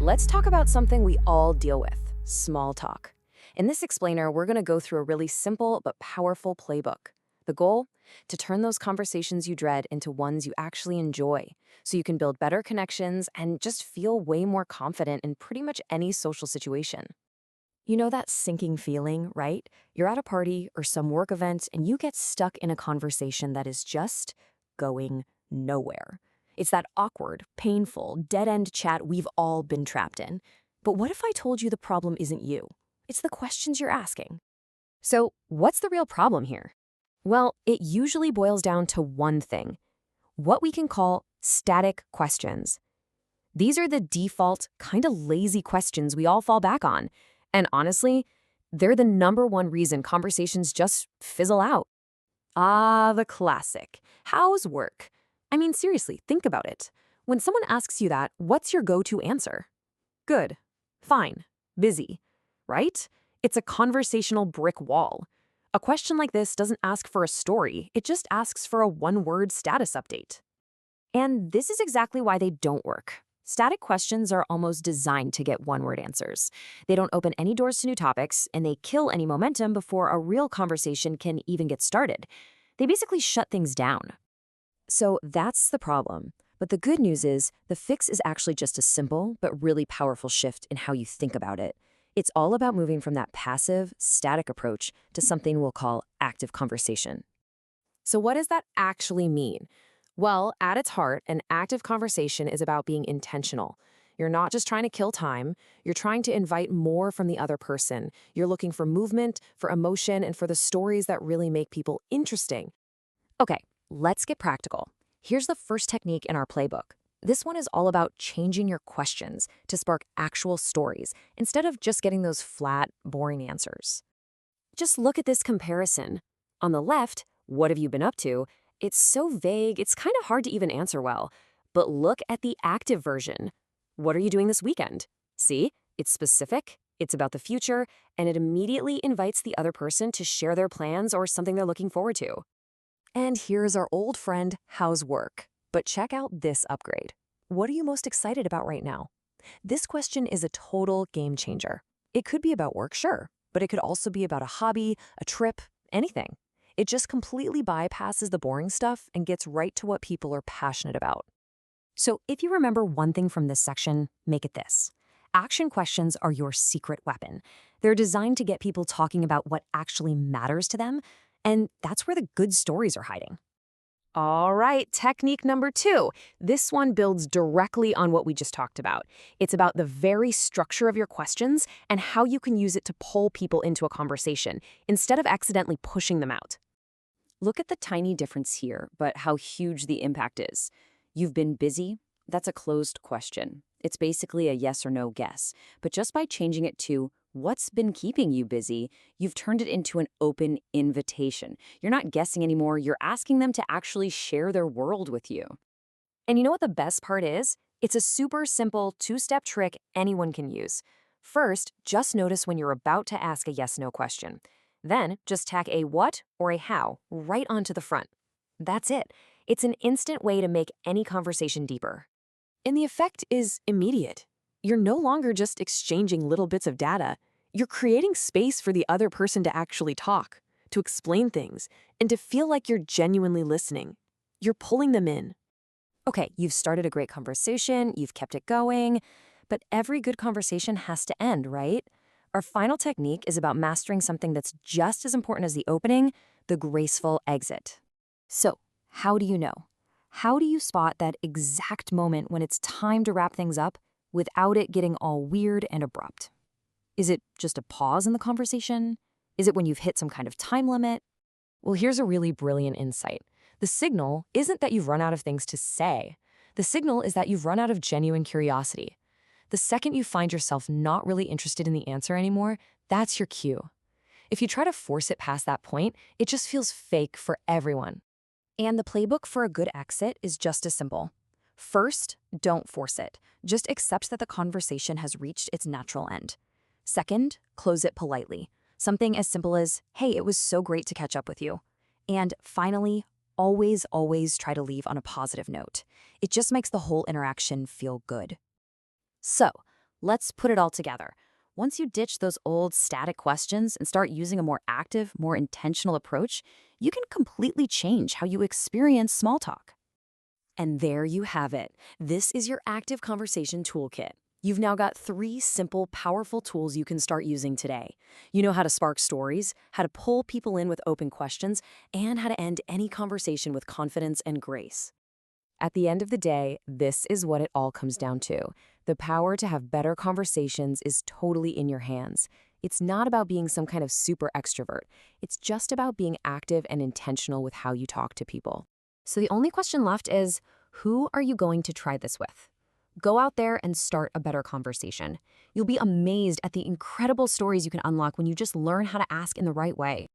let's talk about something we all deal with, small talk. In this explainer, we're going to go through a really simple but powerful playbook. The goal? To turn those conversations you dread into ones you actually enjoy, so you can build better connections and just feel way more confident in pretty much any social situation. You know that sinking feeling, right? You're at a party or some work event and you get stuck in a conversation that is just going nowhere. It's that awkward, painful, dead-end chat we've all been trapped in. But what if I told you the problem isn't you? It's the questions you're asking. So, what's the real problem here? Well, it usually boils down to one thing: what we can call static questions. These are the default, kind of lazy questions we all fall back on. And honestly, they're the #1 reason conversations just fizzle out. Ah, the classic. How's work? I mean, seriously, think about it. When someone asks you that, what's your go-to answer? Good. Fine. Busy. Right? It's a conversational brick wall. A question like this doesn't ask for a story, it just asks for a one-word status update. And this is exactly why they don't work. Static questions are almost designed to get one-word answers. They don't open any doors to new topics, and they kill any momentum before a real conversation can even get started. They basically shut things down. So that's the problem. But the good news is, the fix is actually just a simple but really powerful shift in how you think about it. It's all about moving from that passive, static approach to something we'll call active conversation. So what does that actually mean? Well, at its heart, an active conversation is about being intentional. You're not just trying to kill time, you're trying to invite more from the other person. You're looking for movement, for emotion, and for the stories that really make people interesting. Okay, let's get practical. Here's the first technique in our playbook. This one is all about changing your questions to spark actual stories instead of just getting those flat, boring answers. Just look at this comparison. On the left, what have you been up to? It's so vague, it's kind of hard to even answer well. But look at the active version. What are you doing this weekend? See, it's specific, it's about the future, and it immediately invites the other person to share their plans or something they're looking forward to. And here's our old friend, how's work? But check out this upgrade. What are you most excited about right now? This question is a total game changer. It could be about work, sure, but it could also be about a hobby, a trip, anything. It just completely bypasses the boring stuff and gets right to what people are passionate about. So if you remember one thing from this section, make it this. Action questions are your secret weapon. They're designed to get people talking about what actually matters to them, and that's where the good stories are hiding. All right, technique #2. This one builds directly on what we just talked about. It's about the very structure of your questions and how you can use it to pull people into a conversation instead of accidentally pushing them out. Look at the tiny difference here, but how huge the impact is. You've been busy? That's a closed question. It's basically a yes or no guess. But just by changing it to, what's been keeping you busy, you've turned it into an open invitation. You're not guessing anymore, you're asking them to actually share their world with you. And you know what the best part is? It's a super simple 2-step trick anyone can use. First, just notice when you're about to ask a yes-no question. Then, just tack a what or a how right onto the front. That's it. It's an instant way to make any conversation deeper. And the effect is immediate. You're no longer just exchanging little bits of data. You're creating space for the other person to actually talk, to explain things, and to feel like you're genuinely listening. You're pulling them in. Okay, you've started a great conversation, you've kept it going, but every good conversation has to end, right? Our final technique is about mastering something that's just as important as the opening, the graceful exit. So, how do you know? How do you spot that exact moment when it's time to wrap things up without it getting all weird and abrupt? Is it just a pause in the conversation? Is it when you've hit some kind of time limit? Well, here's a really brilliant insight. The signal isn't that you've run out of things to say. The signal is that you've run out of genuine curiosity. The second you find yourself not really interested in the answer anymore, that's your cue. If you try to force it past that point, it just feels fake for everyone. And the playbook for a good exit is just as simple. First, don't force it. Just accept that the conversation has reached its natural end. Second, close it politely. Something as simple as, hey, it was so great to catch up with you. And finally, always try to leave on a positive note. It just makes the whole interaction feel good. So, Let's put it all together. Once you ditch those old static questions and start using a more active, more intentional approach, you can completely change how you experience small talk. And there you have it. This is your active conversation toolkit. You've now got 3 simple, powerful tools you can start using today. You know how to spark stories, how to pull people in with open questions, and how to end any conversation with confidence and grace. At the end of the day, this is what it all comes down to. The power to have better conversations is totally in your hands. It's not about being some kind of super extrovert. It's just about being active and intentional with how you talk to people. So the only question left is, who are you going to try this with? Go out there and start a better conversation. You'll be amazed at the incredible stories you can unlock when you just learn how to ask in the right way.